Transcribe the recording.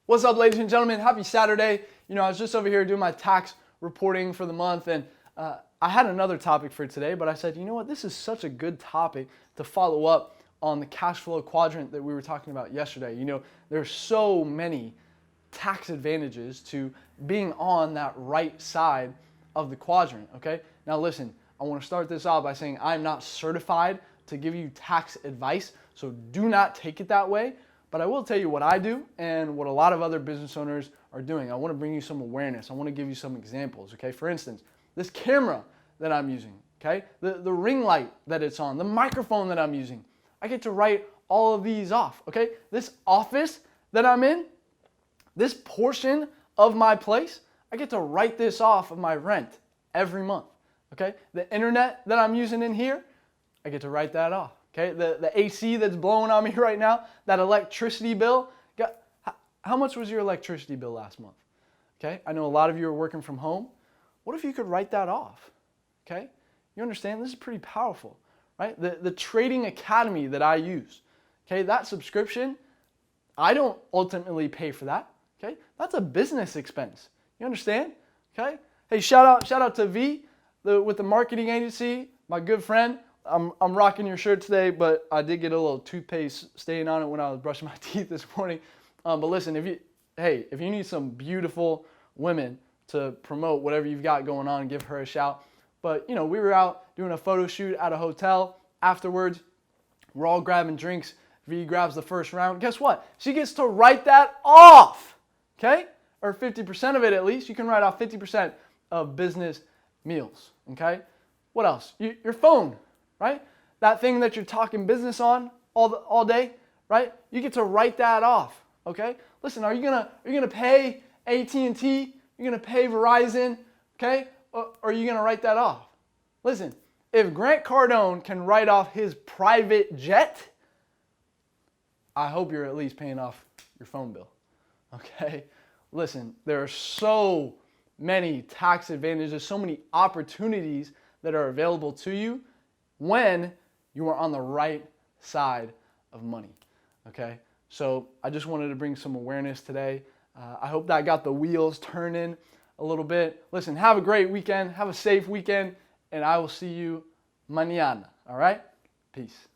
What's up, ladies and gentlemen? Happy Saturday. I was just over here doing my tax reporting for the month, and I had another topic for today, but I said, you know what? This is such a good topic to follow up on the cash flow quadrant that we were talking about yesterday. There's so many tax advantages to being on that right side of the quadrant, okay? Now listen, I want to start this off by saying I'm not certified to give you tax advice, so do not take it that way. But I will tell you what I do and what a lot of other business owners are doing. I want to bring you some awareness. I want to give you some examples, okay? For instance, this camera that I'm using, okay? The ring light that it's on, the microphone that I'm using. I get to write all of these off, okay? This office that I'm in, this portion of my place, I get to write this off of my rent every month, okay? The internet that I'm using in here, I get to write that off. Okay, the AC that's blowing on me right now, that electricity bill, how much was your electricity bill last month? Okay, I know a lot of you are working from home. What if you could write that off? Okay, you understand? This is pretty powerful, right? The Trading Academy that I use, okay, that subscription, I don't ultimately pay for that. Okay, that's a business expense. You understand? Okay, hey, shout out to V with the marketing agency, my good friend. I'm rocking your shirt today, but I did get a little toothpaste stain on it when I was brushing my teeth this morning. But listen, if you need some beautiful women to promote whatever you've got going on, give her a shout. But we were out doing a photo shoot at a hotel. Afterwards, we're all grabbing drinks. V grabs the first round. Guess what? She gets to write that off, okay? Or 50% of it at least. You can write off 50% of business meals, okay? What else? Your phone. Right? That thing that you're talking business on all day, right? You get to write that off, okay? Listen, are you gonna pay AT&T? You're gonna pay Verizon, okay? Or are you gonna write that off? Listen, if Grant Cardone can write off his private jet, I hope you're at least paying off your phone bill, okay? Listen, there are so many tax advantages, so many opportunities that are available to you when you are on the right side of money, okay? So I just wanted to bring some awareness today. I hope that got the wheels turning a little bit. Listen, have a great weekend. Have a safe weekend, and I will see you mañana, all right? Peace.